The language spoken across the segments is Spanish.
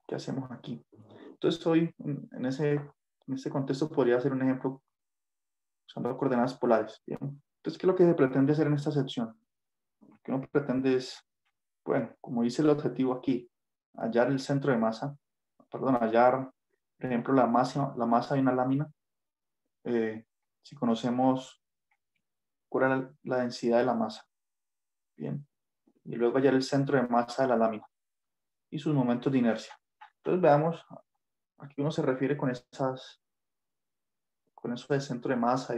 ¿Qué hacemos aquí? Entonces hoy en ese contexto podría hacer un ejemplo usando coordenadas polares. ¿Bien? Entonces, ¿qué es lo que se pretende hacer en esta sección? Lo que uno pretende es, bueno, como dice el objetivo aquí, hallar el centro de masa, perdón, hallar, por ejemplo, la masa de una lámina. Si conocemos cuál es la densidad de la masa. Bien. Y luego hallar el centro de masa de la lámina y sus momentos de inercia. Entonces veamos, aquí uno se refiere con eso de centro de masa.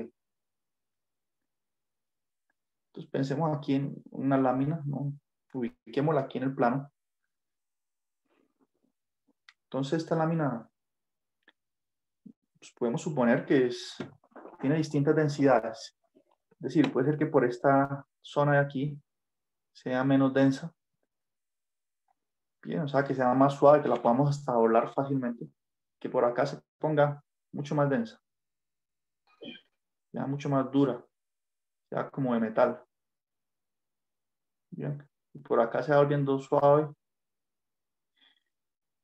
Entonces pensemos aquí en una lámina, ¿no? Ubiquémosla aquí en el plano. Entonces esta lámina, pues podemos suponer que tiene distintas densidades. Es decir, puede ser que por esta zona de aquí sea menos densa. Bien, o sea, que sea más suave, que la podamos hasta doblar fácilmente. Que por acá se ponga mucho más densa, ya mucho más dura, ya como de metal. Bien, y por acá se va volviendo suave,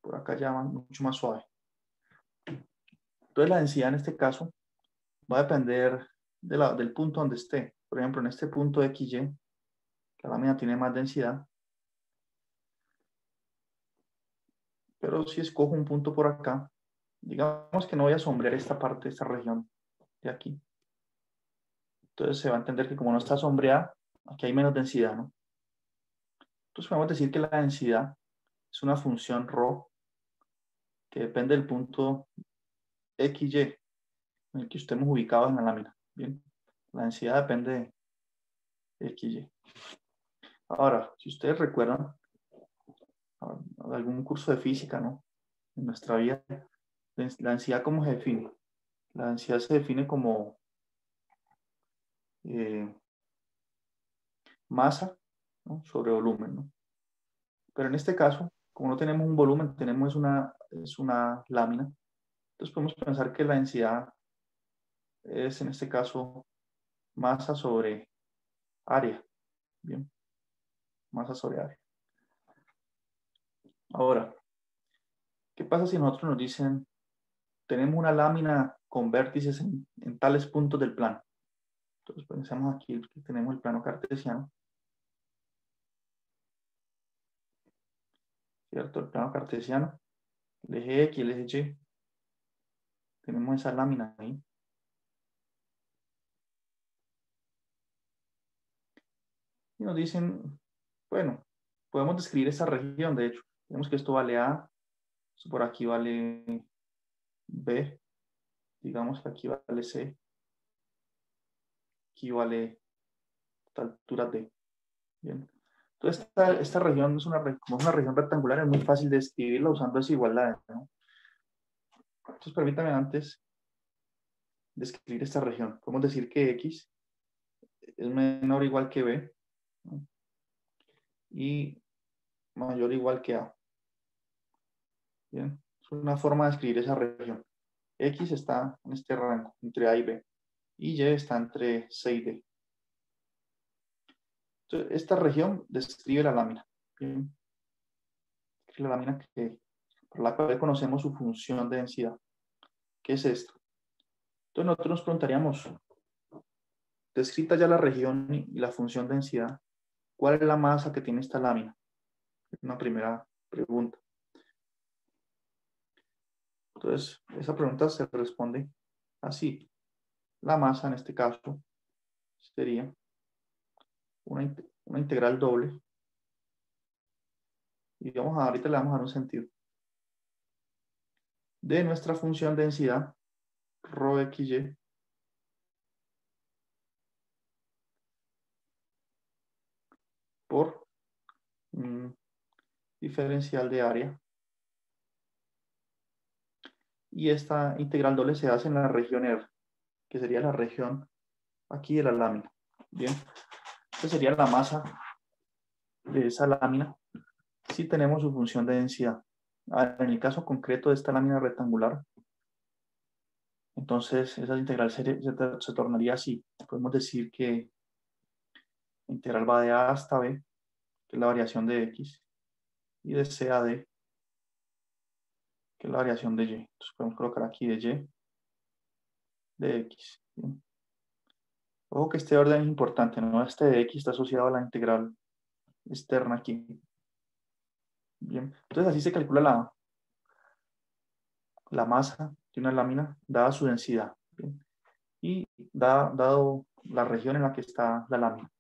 por acá ya mucho más suave. Entonces la densidad en este caso va a depender del punto donde esté. Por ejemplo, en este punto XY, la lámina tiene más densidad, pero si escojo un punto por acá, digamos que no voy a sombrear esta parte, esta región de aquí. Entonces se va a entender que como no está sombreada, aquí hay menos densidad, ¿no? Entonces podemos decir que la densidad es una función ρ que depende del punto XY en el que estemos ubicados en la lámina. Bien, la densidad depende de XY. Ahora, si ustedes recuerdan de algún curso de física, ¿no? En nuestra vida, la densidad, ¿cómo se define? La densidad se define como masa, ¿no? Sobre volumen, ¿no? Pero en este caso, como no tenemos un volumen, tenemos una lámina, entonces podemos pensar que la densidad es en este caso masa sobre área. Bien, masa sobre área. Ahora, ¿qué pasa si nosotros nos dicen, tenemos una lámina con vértices en tales puntos del plano? Entonces pensamos aquí que tenemos el plano cartesiano, ¿cierto? El plano cartesiano, el eje X, el eje Y. Tenemos esa lámina ahí. Y nos dicen, bueno, podemos describir esa región, de hecho. Vemos que esto vale A, esto por aquí vale B, digamos que aquí vale C, aquí vale esta altura D. Bien. Entonces, esta región como es una región rectangular, es muy fácil de describirla usando desigualdades, ¿no? Entonces, permítame antes describir esta región. Podemos decir que X es menor o igual que B, ¿no? Y mayor o igual que A. Bien. Es una forma de escribir esa región. X está en este rango, entre A y B. Y Y está entre C y D. Entonces, esta región describe la lámina. Bien. La lámina por la cual conocemos su función de densidad. ¿Qué es esto? Entonces nosotros nos preguntaríamos, descrita ya la región y la función de densidad, ¿cuál es la masa que tiene esta lámina? Es una primera pregunta. Entonces, esa pregunta se responde así. La masa en este caso sería una integral doble. Y ahorita le vamos a dar un sentido. De nuestra función de densidad, ρxy, por diferencial de área. Y esta integral doble se hace en la región R, que sería la región aquí de la lámina. Bien, esta sería la masa de esa lámina si tenemos su función de densidad. Ahora, en el caso concreto de esta lámina rectangular, entonces esa integral se tornaría así. Podemos decir que la integral va de A hasta B, que es la variación de X, y de C a D, que es la variación de y. Entonces podemos colocar aquí de y, de x. Bien. Ojo que este orden es importante, ¿no? Este de x está asociado a la integral externa aquí. Bien, entonces así se calcula la masa de una lámina dada su densidad. Bien. Y dado la región en la que está la lámina.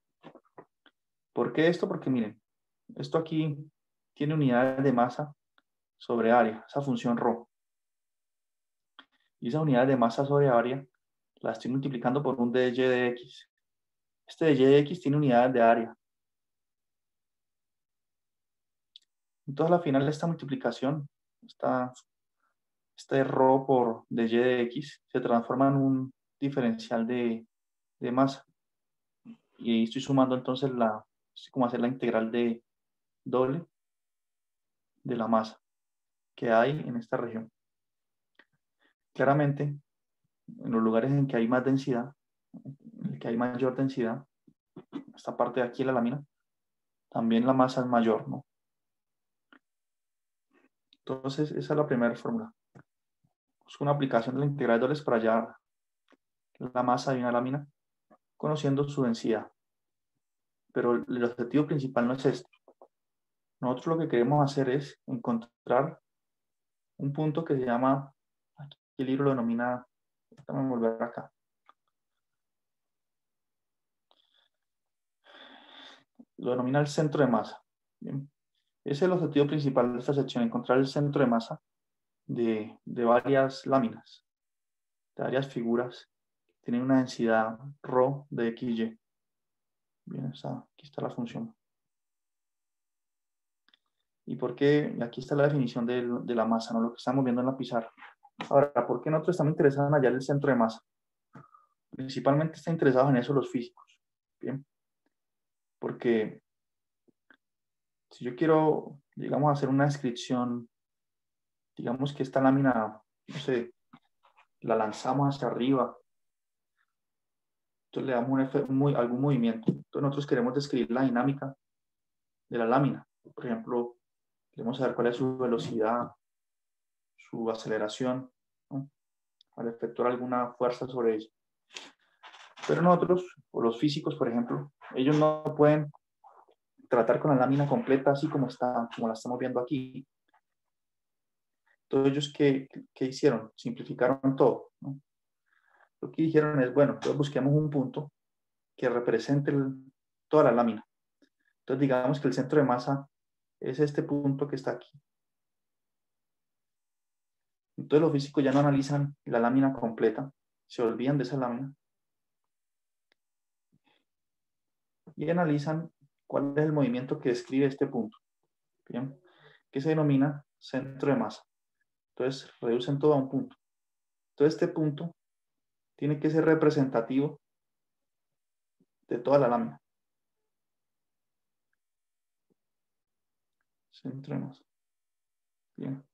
¿Por qué esto? Porque miren, esto aquí tiene unidades de masa sobre área, esa función ρ. Y esa unidad de masa sobre área la estoy multiplicando por un dy de x. Este dy de x tiene unidades de área. Entonces, al final de esta multiplicación, este ρ por dy de x se transforma en un diferencial de masa. Y ahí estoy sumando entonces es como hacer la integral de doble de la masa que hay en esta región. Claramente, en los lugares en que hay más densidad, en el que hay mayor densidad, esta parte de aquí de la lámina, también la masa es mayor, ¿no? Entonces, esa es la primera fórmula. Es una aplicación de la integral de dobles para hallar la masa de una lámina, conociendo su densidad. Pero el objetivo principal no es este. Nosotros lo que queremos hacer es encontrar un punto que se llama, aquí el libro lo denomina, déjame volver acá. Lo denomina el centro de masa. Bien. Ese es el objetivo principal de esta sección, encontrar el centro de masa de varias láminas, de varias figuras que tienen una densidad ρ de xy. Bien, aquí está la función. ¿Y por qué? Aquí está la definición de la masa, ¿no? Lo que estamos viendo en la pizarra. Ahora, ¿por qué nosotros estamos interesados en hallar el centro de masa? Principalmente están interesados en eso los físicos. Bien. Porque si yo quiero, digamos, hacer una descripción, digamos que esta lámina, no sé, la lanzamos hacia arriba, entonces le damos algún movimiento. Entonces nosotros queremos describir la dinámica de la lámina. Por ejemplo, queremos saber cuál es su velocidad, su aceleración, ¿no? Al efectuar alguna fuerza sobre ella. Pero nosotros, o los físicos, por ejemplo, ellos no pueden tratar con la lámina completa así como está, como la estamos viendo aquí. Entonces ellos, ¿qué hicieron? Simplificaron todo, ¿no? Lo que dijeron es, bueno, entonces busquemos un punto que represente toda la lámina. Entonces digamos que el centro de masa es este punto que está aquí. Entonces los físicos ya no analizan la lámina completa, se olvidan de esa lámina y analizan cuál es el movimiento que describe este punto, ¿bien? Que se denomina centro de masa. Entonces reducen todo a un punto. Entonces este punto tiene que ser representativo de toda la lámina. Centro de masa. Bien.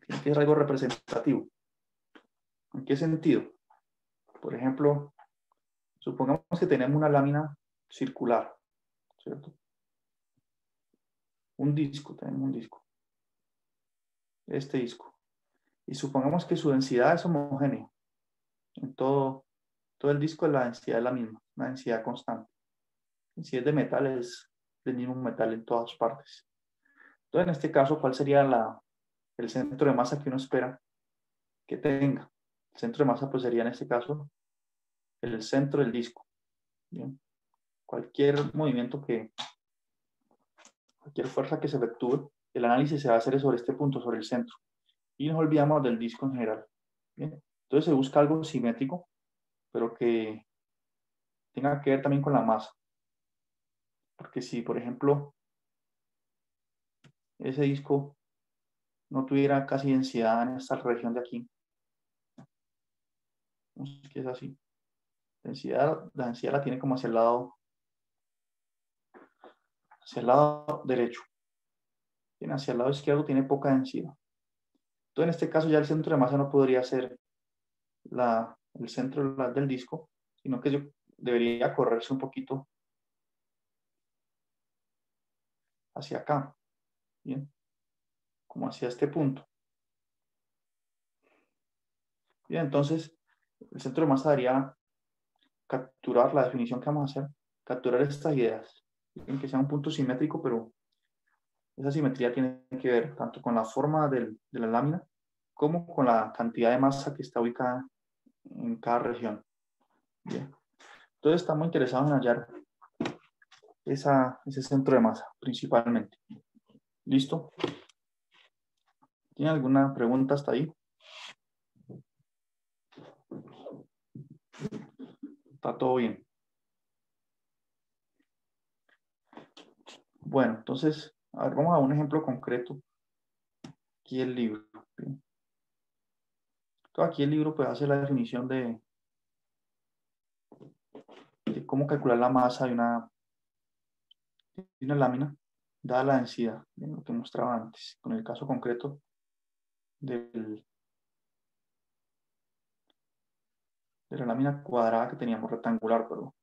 Tiene que ser algo representativo. ¿En qué sentido? Por ejemplo, supongamos que tenemos una lámina circular, ¿cierto? Tenemos un disco. Este disco. Y supongamos que su densidad es homogénea. En todo el disco la densidad es la misma, una densidad constante. Y si es de metal, es del mismo metal en todas partes. Entonces, en este caso, ¿cuál sería el centro de masa que uno espera que tenga? El centro de masa pues sería en este caso el centro del disco. ¿Bien? Cualquier movimiento cualquier fuerza que se efectúe, el análisis se va a hacer sobre este punto, sobre el centro. Y nos olvidamos del disco en general. ¿Bien? Entonces se busca algo simétrico, pero que tenga que ver también con la masa. Porque si, por ejemplo, ese disco no tuviera casi densidad en esta región de aquí, que es así, la densidad la tiene como hacia el lado derecho. Bien, hacia el lado izquierdo tiene poca densidad. Entonces, en este caso ya el centro de masa no podría ser el centro del disco, sino que yo debería correrse un poquito hacia acá. Bien. como hacia este punto. Bien, entonces el centro de masa daría capturar la definición que vamos a hacer, capturar estas ideas, en que sea un punto simétrico, pero esa simetría tiene que ver tanto con la forma de la lámina como con la cantidad de masa que está ubicada en cada región. Bien. Entonces estamos interesados en hallar ese centro de masa principalmente. ¿Listo? ¿Tiene alguna pregunta hasta ahí? Está todo bien. Bueno, entonces, a ver, vamos a un ejemplo concreto. Aquí el libro. Bien. Entonces, aquí el libro pues hace la definición de cómo calcular la masa de una lámina, dada la densidad, bien, lo que mostraba antes, con el caso concreto de la lámina cuadrada que teníamos rectangular, pero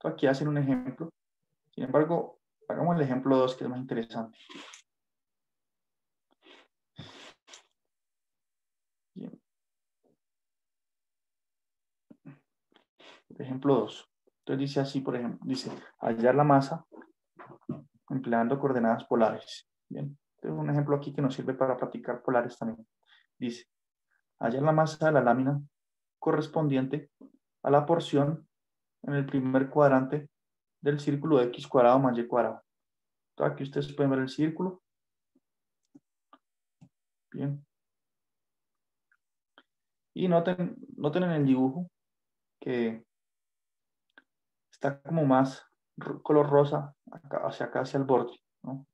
aquí hacen un ejemplo. Sin embargo, hagamos el ejemplo 2, que es más interesante. Bien. Ejemplo 2. Entonces dice así, por ejemplo, dice, hallar la masa empleando coordenadas polares. Bien, tengo un ejemplo aquí que nos sirve para practicar polares también. Dice, hallar la masa de la lámina correspondiente a la porción en el primer cuadrante del círculo de x cuadrado más y cuadrado. Entonces aquí ustedes pueden ver el círculo. Bien. Y noten en el dibujo que está como más color rosa hacia acá, hacia el borde, ¿no?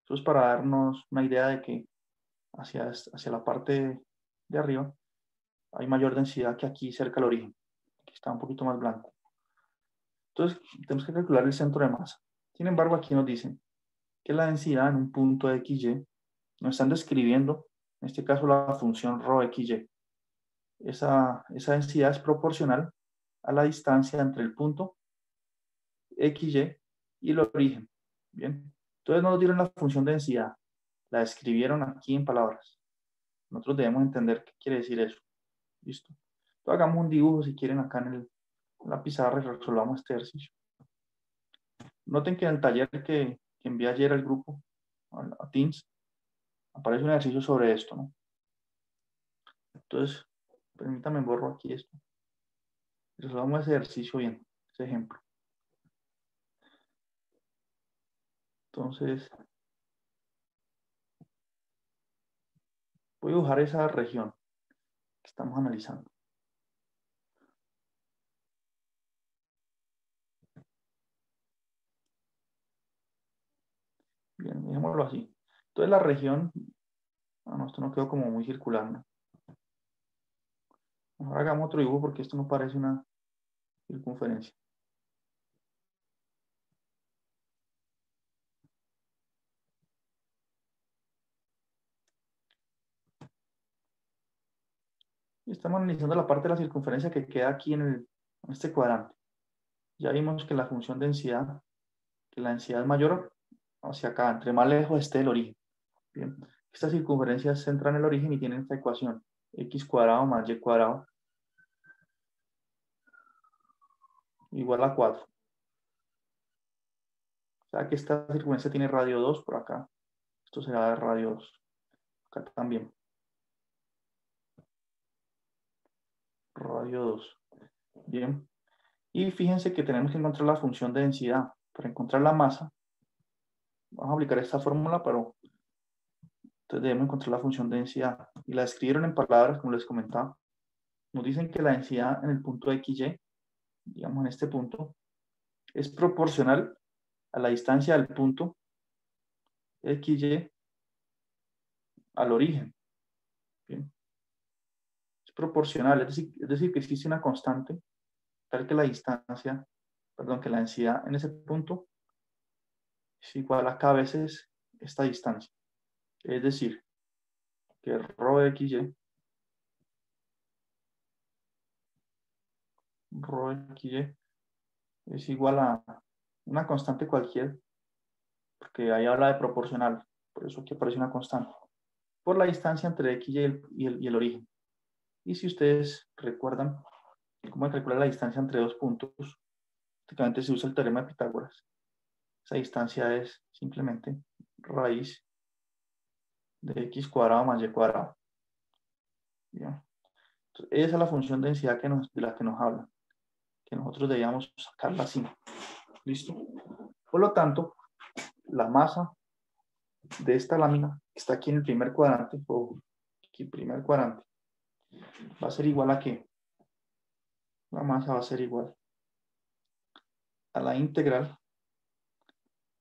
Eso es para darnos una idea de que hacia la parte de arriba hay mayor densidad que aquí cerca del origen, que está un poquito más blanco. Entonces, tenemos que calcular el centro de masa. Sin embargo, aquí nos dicen que la densidad en un punto XY nos están describiendo, en este caso, la función ρxy. Esa densidad es proporcional a la distancia entre el punto XY y el origen. Bien, entonces nos dieron la función de densidad, la describieron aquí en palabras. Nosotros debemos entender qué quiere decir eso. Listo. Entonces, hagamos un dibujo si quieren acá en la pizarra y resolvamos este ejercicio. Noten que en el taller que envié ayer al grupo, a Teams, aparece un ejercicio sobre esto, ¿no? Entonces, permítanme borro aquí esto. Resolvamos ese ejercicio bien, ese ejemplo. Entonces, voy a dibujar esa región que estamos analizando. Bien, dejémoslo así. Entonces la región, no, esto no quedó como muy circular, ¿no? Ahora hagamos otro dibujo porque esto no parece una circunferencia. Y estamos analizando la parte de la circunferencia que queda aquí en este cuadrante. Ya vimos que la función densidad, que la densidad es mayor hacia acá, entre más lejos esté el origen. Bien, esta circunferencia se centra en el origen y tiene esta ecuación, x cuadrado más y cuadrado igual a 4. O sea que esta circunferencia tiene radio 2 por acá. Esto será de radio 2. Acá también. Radio 2. Bien. Y fíjense que tenemos que encontrar la función de densidad. Para encontrar la masa, vamos a aplicar esta fórmula, pero entonces debemos encontrar la función de densidad. Y la escribieron en palabras, como les comentaba. Nos dicen que la densidad en el punto XY, digamos en este punto, es proporcional a la distancia del punto XY al origen. Bien. Es proporcional, es decir, que existe una constante tal que la distancia, perdón, que la densidad en ese punto es igual a cada veces esta distancia. Es decir, que ρxy es igual a una constante cualquiera, porque ahí habla de proporcional, por eso aquí aparece una constante. por la distancia entre X y el origen. Y si ustedes recuerdan cómo calcular la distancia entre dos puntos, prácticamente se usa el teorema de Pitágoras. Esa distancia es simplemente raíz de x cuadrado más y cuadrado. ¿Bien? Entonces, esa es la función de densidad de la que nos habla, que nosotros debíamos sacarla así. ¿Listo? Por lo tanto, la masa de esta lámina que está aquí en el primer cuadrante, o aquí primer cuadrante, va a ser igual a ¿qué? La masa va a ser igual a la integral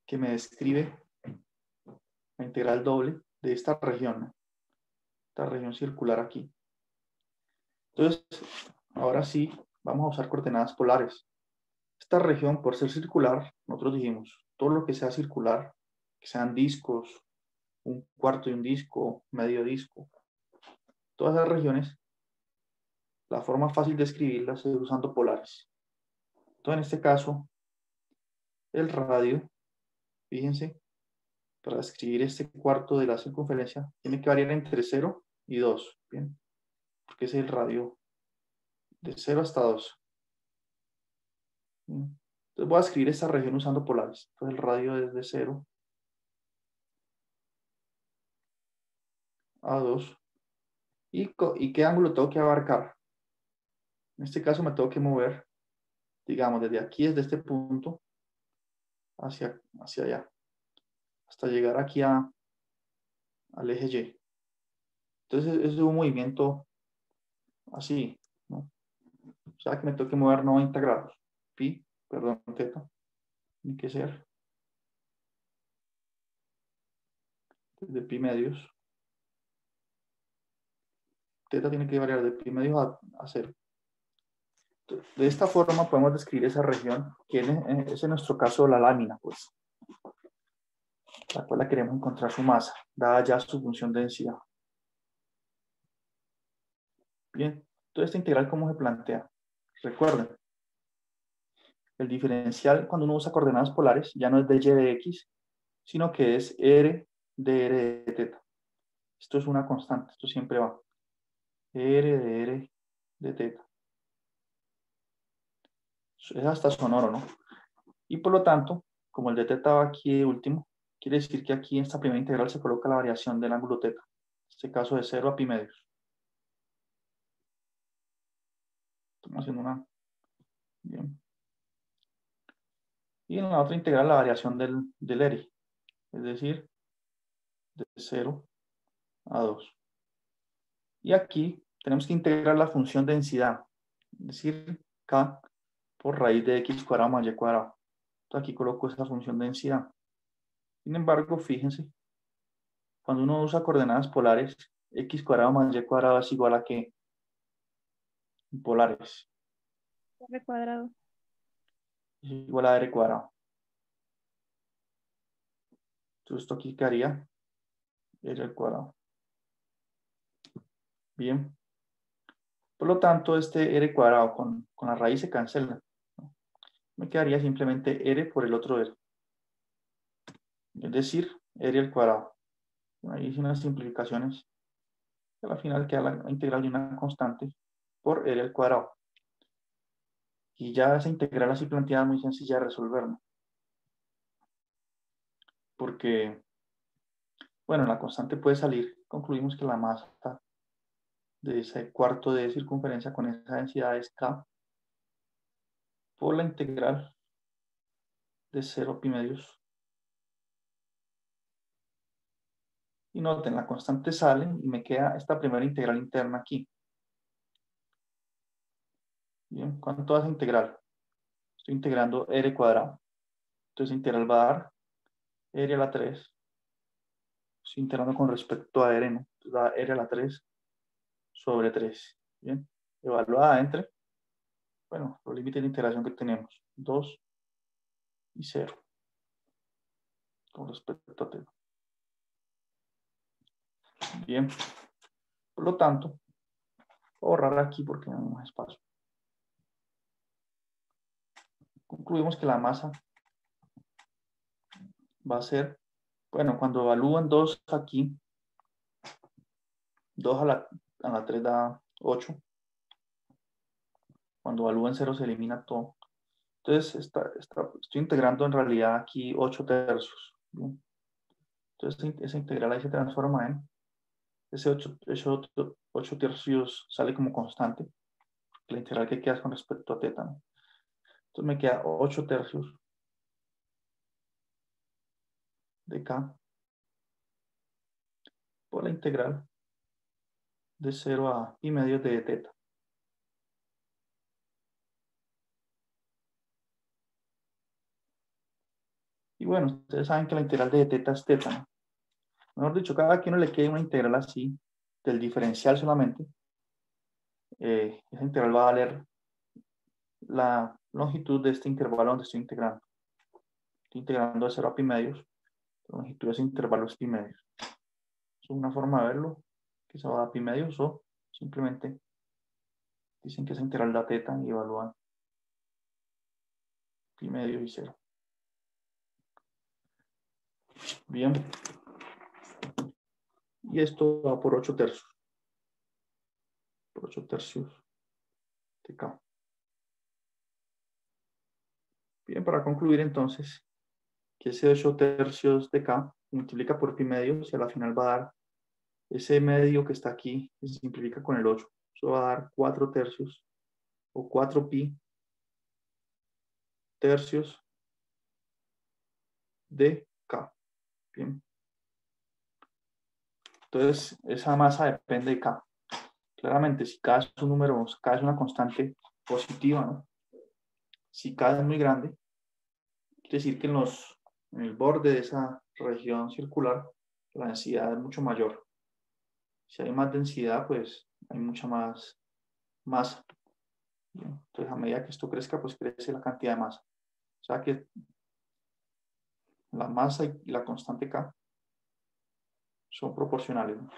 que me describe la integral doble de esta región, ¿no? Esta región circular aquí. Entonces, ahora sí, vamos a usar coordenadas polares. Esta región, por ser circular, nosotros dijimos, todo lo que sea circular, que sean discos, un cuarto de un disco, medio disco, todas esas regiones, la forma fácil de escribirlas es usando polares. Entonces, en este caso, el radio, fíjense, para escribir este cuarto de la circunferencia, tiene que variar entre 0 y 2, ¿bien? Porque es el radio de 0 hasta 2. ¿Bien? Entonces voy a escribir esta región usando polares. Entonces el radio es de 0 a 2. ¿Y qué ángulo tengo que abarcar? En este caso me tengo que mover, digamos, desde aquí, desde este punto, hacia allá, hasta llegar aquí al eje Y. Entonces es un movimiento así, ¿no? O sea que me tengo que mover 90 grados. Perdón, teta, tiene que ser desde pi medios. Teta tiene que variar de pi medios a 0. De esta forma podemos describir esa región, que es en nuestro caso la lámina, pues, la cual queremos encontrar su masa, dada ya su función de densidad. Bien, entonces esta integral, ¿cómo se plantea? Recuerden, el diferencial cuando uno usa coordenadas polares ya no es de y de x, sino que es r de r de teta. Esto es una constante, esto siempre va. R de teta. Es hasta sonoro, ¿no? Y por lo tanto, como el de teta va aquí de último, quiere decir que aquí en esta primera integral se coloca la variación del ángulo teta. En este caso de 0 a pi medios. Estamos haciendo una... Bien. Y en la otra integral la variación del ERI. Es decir, de 0 a 2. Y aquí tenemos que integrar la función densidad. Es decir, K por raíz de x cuadrado más y cuadrado. Entonces aquí coloco esa función de densidad. Sin embargo, fíjense, cuando uno usa coordenadas polares, x cuadrado más y cuadrado es igual a ¿qué? Polares. R cuadrado. Es igual a r cuadrado. Entonces esto aquí quedaría r al cuadrado. Bien. Por lo tanto, este r cuadrado con la raíz se cancela, ¿no? Me quedaría simplemente r por el otro r. Es decir, r al cuadrado. Ahí hice unas simplificaciones. Y al final queda la integral de una constante por r al cuadrado. Y ya esa integral así planteada es muy sencilla de resolver, ¿no? Porque, bueno, la constante puede salir. Concluimos que la masa de ese cuarto de circunferencia con esa densidad es K por la integral de 0 pi medios. Y noten, la constante sale y me queda esta primera integral interna aquí. Bien, ¿cuánto da esa integral? Estoy integrando r cuadrado. Entonces, integral va a dar r a la 3. Estoy integrando con respecto a r, ¿no? Entonces da r a la 3 sobre 3. Bien, evaluada entre, bueno, los límites de integración que tenemos, 2 y 0, con respecto a t. Bien, por lo tanto, voy a borrar aquí porque no hay más espacio. Concluimos que la masa va a ser, bueno, cuando evalúan 2 aquí, 2 a la 3 da 8. Cuando evalúo en 0 se elimina todo. Entonces, estoy integrando en realidad aquí 8 tercios. ¿Bien? Entonces, esa integral ahí se transforma en, ese 8 tercios sale como constante. La integral que queda con respecto a teta, ¿no? Entonces me queda 8 tercios de k por la integral de 0 a pi medios de teta. Y bueno, ustedes saben que la integral de teta es teta, ¿no? Mejor dicho, cada que uno le quede una integral así, del diferencial solamente, esa integral va a valer la longitud de este intervalo donde estoy integrando. Estoy integrando de 0 a pi medios, la longitud de ese intervalo es pi medios. Es una forma de verlo, que se va a pi medios, o simplemente dicen que esa integral da teta y evalúan pi medios y 0. Bien. Y esto va por 8 tercios. Por 8 tercios de k. Bien, para concluir entonces, que ese 8 tercios de k multiplica por pi medios y a la final va a dar ese medio que está aquí, que se simplifica con el 8. Eso va a dar 4 tercios o 4 pi tercios de k. Bien. Entonces, esa masa depende de k. Claramente, si k es un número, k es una constante positiva, ¿no? Si k es muy grande, quiere decir que en el borde de esa región circular la densidad es mucho mayor. Si hay más densidad, pues hay mucha más masa. Bien. Entonces, a medida que esto crezca, pues crece la cantidad de masa. O sea que la masa y la constante K son proporcionales, ¿no?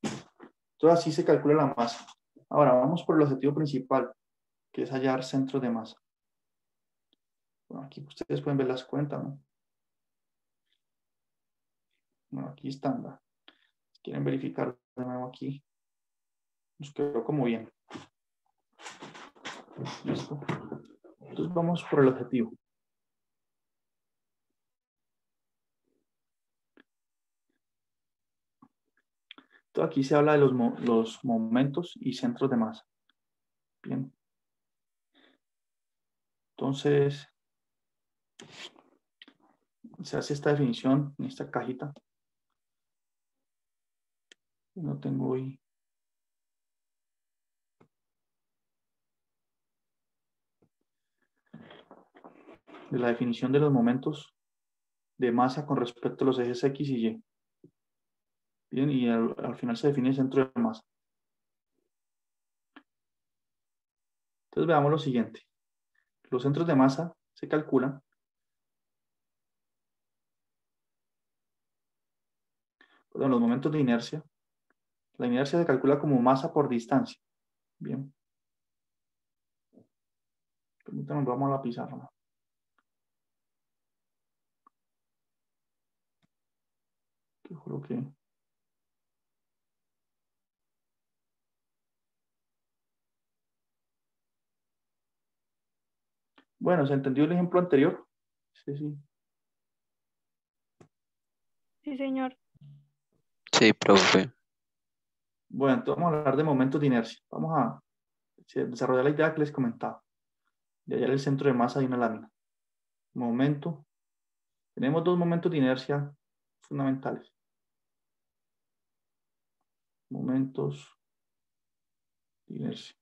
Entonces, así se calcula la masa. Ahora, vamos por el objetivo principal, que es hallar centros de masa. Bueno, aquí ustedes pueden ver las cuentas, ¿no? Bueno, aquí están. ¿No? Si quieren verificar de nuevo aquí, nos quedó como bien. Listo. Entonces, vamos por el objetivo. Entonces, aquí se habla de los momentos y centros de masa. Bien. Entonces, se hace esta definición en esta cajita. No tengo hoy. De la definición de los momentos de masa con respecto a los ejes X y Y. Bien, y al final se define el centro de masa. Entonces veamos lo siguiente. Los centros de masa se calculan los momentos de inercia. La inercia se calcula como masa por distancia. Bien. Permítanme, vamos a la pizarra. Te juro que... Bueno, ¿se entendió el ejemplo anterior? Sí, sí. Sí, señor. Sí, profe. Bueno, entonces vamos a hablar de momentos de inercia. Vamos a desarrollar la idea que les comentaba. De hallar el centro de masa de una lámina. Momento. Tenemos dos momentos de inercia fundamentales. Momentos de inercia.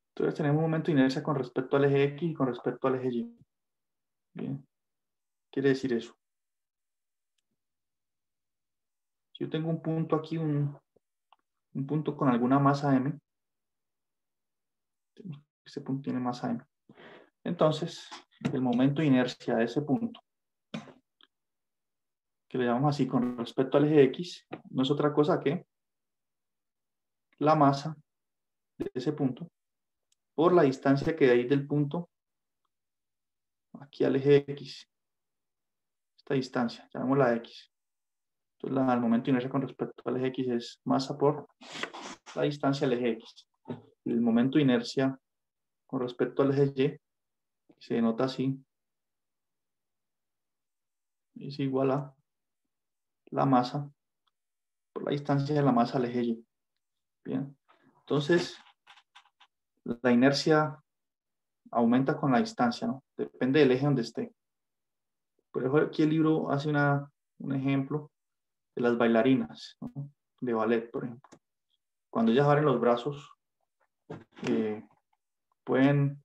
Entonces tenemos un momento de inercia con respecto al eje X y con respecto al eje Y. Bien. Quiere decir eso. Si yo tengo un punto aquí, un punto con alguna masa M, este punto tiene masa M. Entonces, el momento de inercia de ese punto, que le llamamos así con respecto al eje X, no es otra cosa que la masa de ese punto por la distancia que hay del punto aquí al eje X, esta distancia, llamémosla X. Entonces el momento de inercia con respecto al eje X es masa por la distancia al eje X. El momento de inercia con respecto al eje Y se denota así, es igual a la masa por la distancia de la masa al eje Y. Bien, entonces la inercia aumenta con la distancia, ¿no? Depende del eje donde esté. Por ejemplo, aquí el libro hace un ejemplo de las bailarinas, ¿no? De ballet, por ejemplo. Cuando ellas abren los brazos, pueden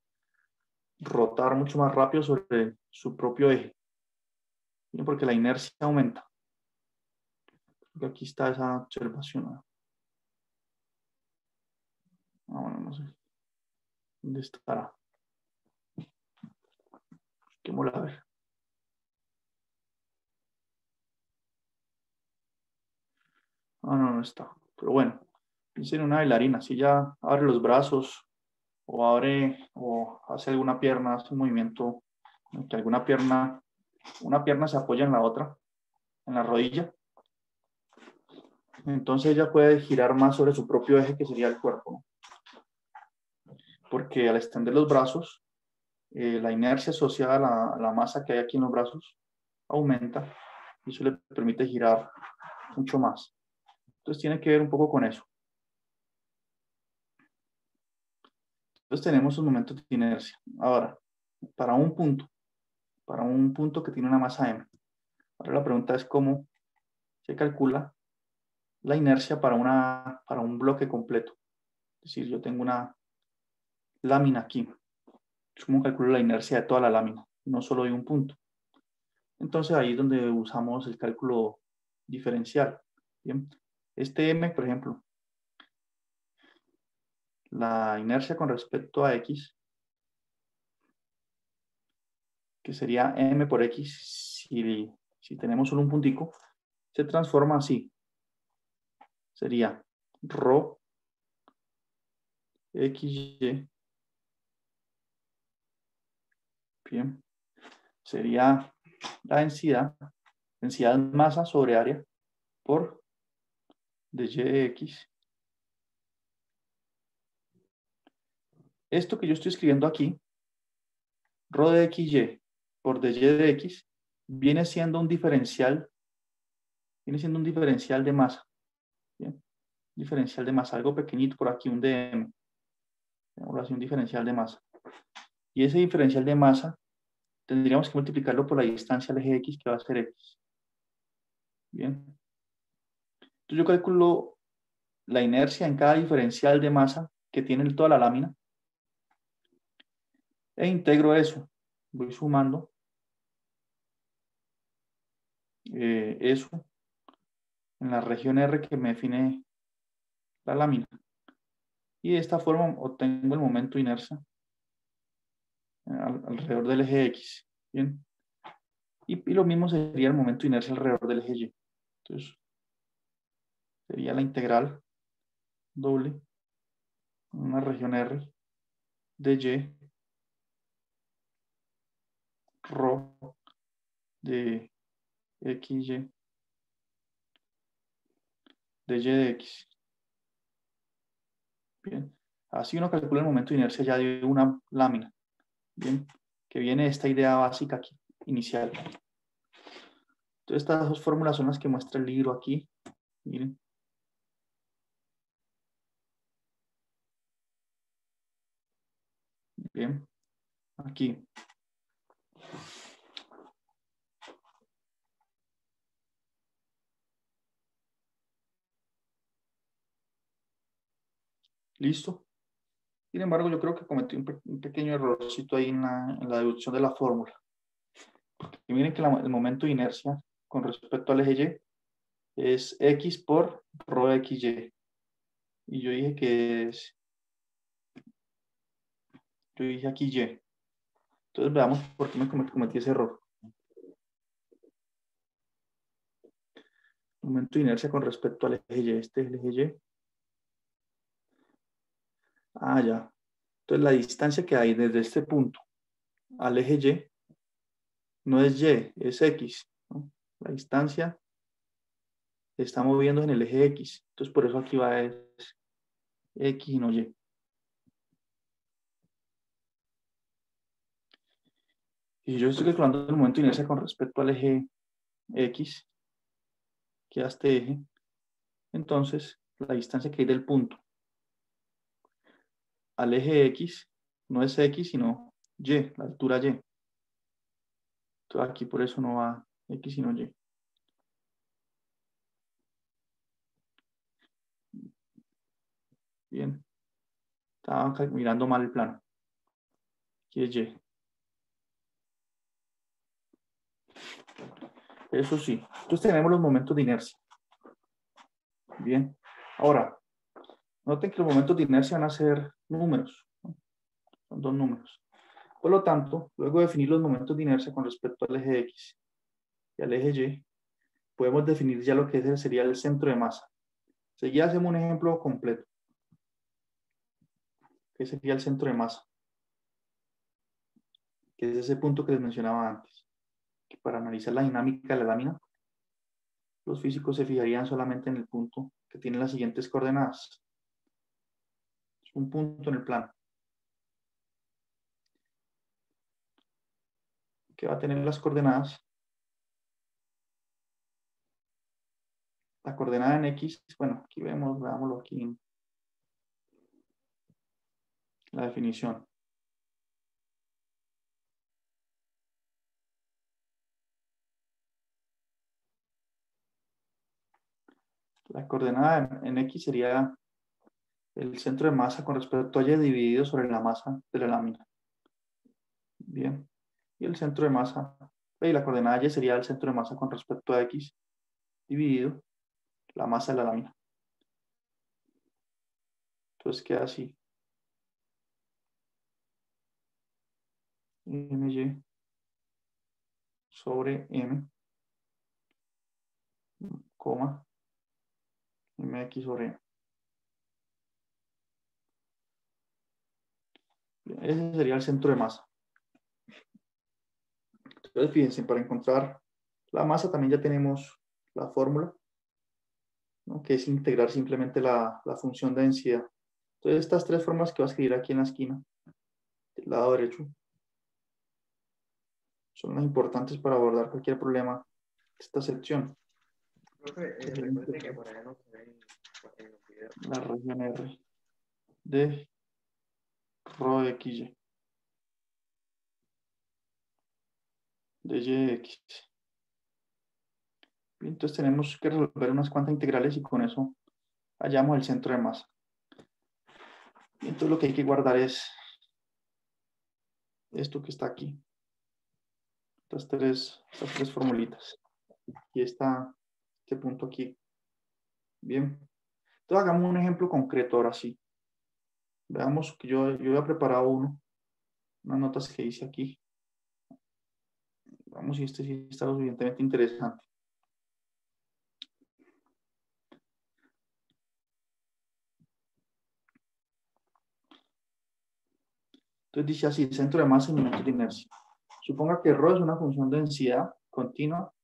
rotar mucho más rápido sobre su propio eje, ¿sí? Porque la inercia aumenta. Aquí está esa observación, ¿no? Bueno, no sé. ¿Dónde estará? Busquémosla a ver. No está. Pero bueno, piensen en una bailarina. Si ella abre los brazos o abre o hace alguna pierna, hace un movimiento en que una pierna se apoya en la otra, en la rodilla. Entonces ella puede girar más sobre su propio eje, que sería el cuerpo, ¿no? Porque al extender los brazos, la inercia asociada a la masa que hay aquí en los brazos aumenta y eso le permite girar mucho más. Entonces tiene que ver un poco con eso. Entonces tenemos un momento de inercia. Ahora, para un punto que tiene una masa m. Ahora la pregunta es cómo se calcula la inercia para un bloque completo. Es decir, yo tengo una lámina aquí. ¿Cómo calculo la inercia de toda la lámina? No solo de un punto. Entonces ahí es donde usamos el cálculo diferencial. Bien. Este m, por ejemplo, la inercia con respecto a x, que sería m por x, si tenemos solo un puntico, se transforma así. Sería ρ xy. Bien. Sería la densidad masa sobre área por dy de x. Esto que yo estoy escribiendo aquí, ρ de xy por dy de x, viene siendo un diferencial de masa. ¿Bien? Diferencial de masa, algo pequeñito por aquí, un dm. Tenemos así un diferencial de masa. Y ese diferencial de masa tendríamos que multiplicarlo por la distancia al eje x, que va a ser x. Bien. Entonces yo calculo la inercia en cada diferencial de masa que tiene toda la lámina e integro eso. Voy sumando eso en la región R que me define la lámina. Y de esta forma obtengo el momento de inercia alrededor del eje X. Bien. Y lo mismo sería el momento de inercia alrededor del eje Y. Entonces, sería la integral doble en una región R de Y ρ de XY de Y de X. Bien. Así uno calcula el momento de inercia ya de una lámina. Bien. Que viene de esta idea básica aquí, inicial. Entonces estas dos fórmulas son las que muestra el libro aquí. Miren. Bien. Aquí. ¿Listo? Sin embargo, yo creo que cometí un pequeño errorcito ahí en la deducción de la fórmula. Y miren que el momento de inercia con respecto al eje Y es X por ρ XY. Y yo dije que es... Yo dije aquí Y. Entonces veamos por qué me cometí ese error. Momento de inercia con respecto al eje Y. Este es el eje Y. Ya. Entonces la distancia que hay desde este punto al eje Y no es Y, es X, ¿no? La distancia se está moviendo en el eje X. Entonces, por eso aquí va es X y no Y. Y yo estoy calculando el momento de inercia con respecto al eje X, que a este eje. Entonces, la distancia que hay del punto al eje X no es X, sino Y, la altura Y. Entonces, aquí por eso no va X, sino Y. Bien. Estaba mirando mal el plano. Aquí es Y. Eso sí. Entonces tenemos los momentos de inercia. Bien. Ahora, noten que los momentos de inercia van a ser números, ¿no? Son dos números. Por lo tanto, luego de definir los momentos de inercia con respecto al eje X y al eje Y, podemos definir ya lo que sería el centro de masa. Seguida hacemos un ejemplo completo. ¿Qué sería el centro de masa? Que es ese punto que les mencionaba antes. Que para analizar la dinámica de la lámina, los físicos se fijarían solamente en el punto que tiene las siguientes coordenadas. Es un punto en el plano que va a tener las coordenadas. La coordenada en X, bueno, aquí veámoslo aquí en la definición. La coordenada en X sería el centro de masa con respecto a Y dividido sobre la masa de la lámina. Bien. Y el centro de masa, y la coordenada Y sería el centro de masa con respecto a X dividido la masa de la lámina. Entonces queda así. My sobre M, coma, Mx sobre M. Bien, ese sería el centro de masa. Entonces, fíjense, para encontrar la masa también ya tenemos la fórmula, ¿no? Que es integrar simplemente la función de densidad. Entonces, estas tres fórmulas que voy a escribir aquí en la esquina, del lado derecho, son las importantes para abordar cualquier problema de esta sección. Profe, recuerde que por allá no se ven en los videos. La región R de rho XY. De YX. Bien, entonces tenemos que resolver unas cuantas integrales y con eso hallamos el centro de masa. Y entonces lo que hay que guardar es esto que está aquí. Estas tres formulitas. Y está este punto aquí. Bien. Entonces hagamos un ejemplo concreto ahora sí. Veamos que yo había preparado unas notas que hice aquí. Vamos si este sí está lo suficientemente interesante. Entonces dice así, centro de masa y momentos de inercia. Suponga que ρ es una función de densidad continua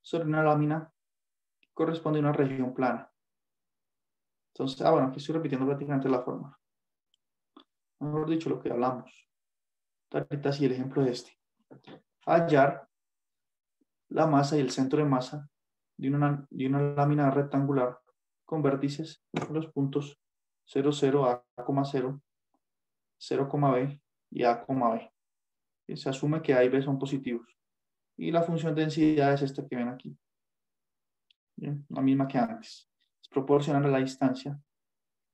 sobre una lámina que corresponde a una región plana. Entonces, bueno, aquí estoy repitiendo prácticamente la fórmula. Mejor dicho, lo que hablamos. Ahorita sí, el ejemplo es este. Hallar la masa y el centro de masa de una lámina rectangular con vértices en los puntos 0, 0, A,0, 0, B y A, B. Y se asume que A y B son positivos. Y la función de densidad es esta que ven aquí. Bien, la misma que antes. Es proporcional a la distancia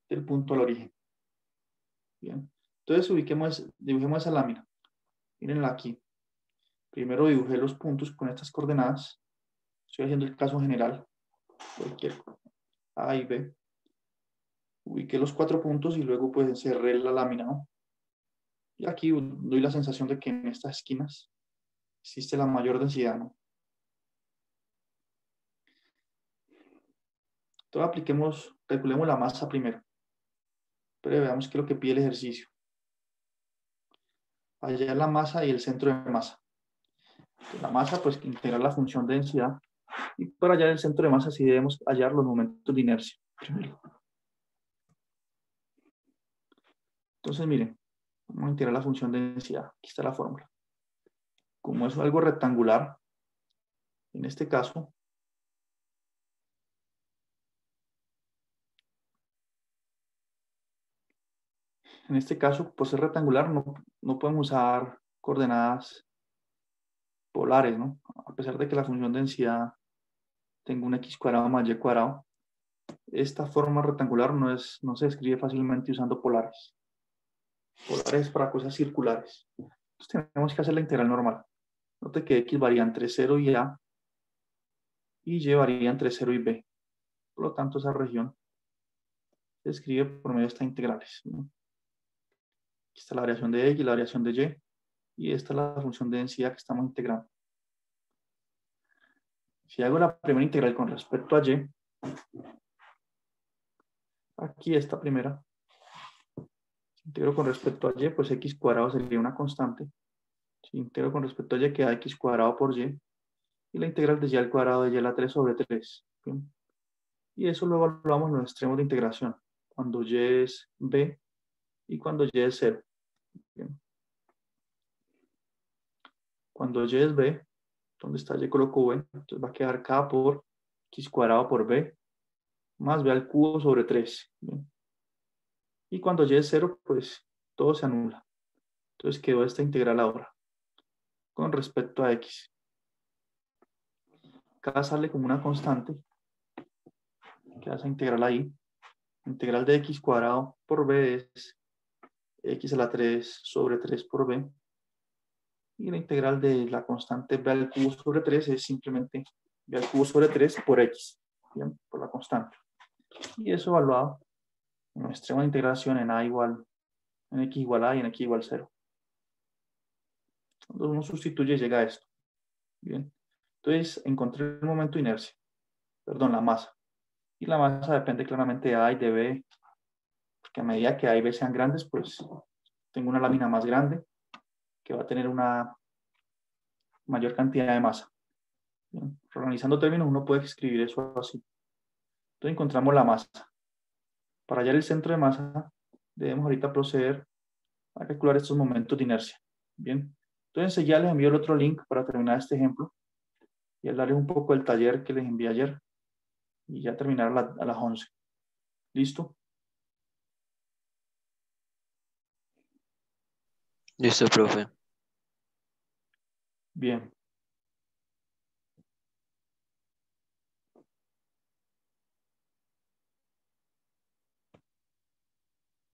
del punto al origen. Bien. Entonces dibujemos esa lámina. Mírenla aquí. Primero dibujé los puntos con estas coordenadas. Estoy haciendo el caso general. Cualquier A y B. Ubiqué los 4 puntos y luego pues encerré la lámina, ¿no? Y aquí doy la sensación de que en estas esquinas existe la mayor densidad, ¿no? Entonces calculemos la masa primero. Pero veamos qué es lo que pide el ejercicio. Hallar la masa y el centro de masa. Entonces, la masa, pues, que integra la función de densidad. Y para hallar el centro de masa, sí debemos hallar los momentos de inercia primero. Entonces, miren, vamos a integrar la función de densidad. Aquí está la fórmula. Como es algo rectangular, en este caso, pues es rectangular, no podemos usar coordenadas polares, ¿no? A pesar de que la función de densidad tenga un x cuadrado más y cuadrado, esta forma rectangular no se describe fácilmente usando polares. Polares para cosas circulares. Entonces tenemos que hacer la integral normal. Note que x varía entre 0 y a, y y varía entre 0 y b. Por lo tanto, esa región se escribe por medio de estas integrales, ¿no? Aquí está la variación de x, la variación de y esta es la función de densidad que estamos integrando. Si hago la primera integral con respecto a y, aquí esta primera, si integro con respecto a y, pues x cuadrado sería una constante. Si integro con respecto a y, queda x cuadrado por y la integral de y al cuadrado de y a la 3 sobre 3. ¿Bien? Y eso lo evaluamos en los extremos de integración, cuando y es b y cuando y es 0. ¿Bien? Cuando y es b, donde está y coloco b, entonces va a quedar k por x cuadrado por b más b al cubo sobre 3. ¿Bien? Y cuando y es 0, pues todo se anula. Entonces quedó esta integral ahora con respecto a x. K sale como una constante, queda esa integral ahí. Integral de x cuadrado por b es x a la 3 sobre 3 por b. Y la integral de la constante b al cubo sobre 3 es simplemente b al cubo sobre 3 por x, ¿bien? Por la constante. Y eso evaluado en el extremo de integración en en x igual a y en x igual 0. Cuando uno sustituye llega a esto. Bien. Entonces encontré el momento de inercia, perdón, la masa. Y la masa depende claramente de A y de B, porque a medida que A y B sean grandes, pues tengo una lámina más grande que va a tener una mayor cantidad de masa. Bien. Organizando términos, uno puede escribir eso así. Entonces encontramos la masa. Para hallar el centro de masa, debemos ahorita proceder a calcular estos momentos de inercia. Bien. Entonces ya les envío el otro link para terminar este ejemplo y hablarles un poco del taller que les envié ayer y ya terminar a las 11. ¿Listo? Listo, profe. Bien.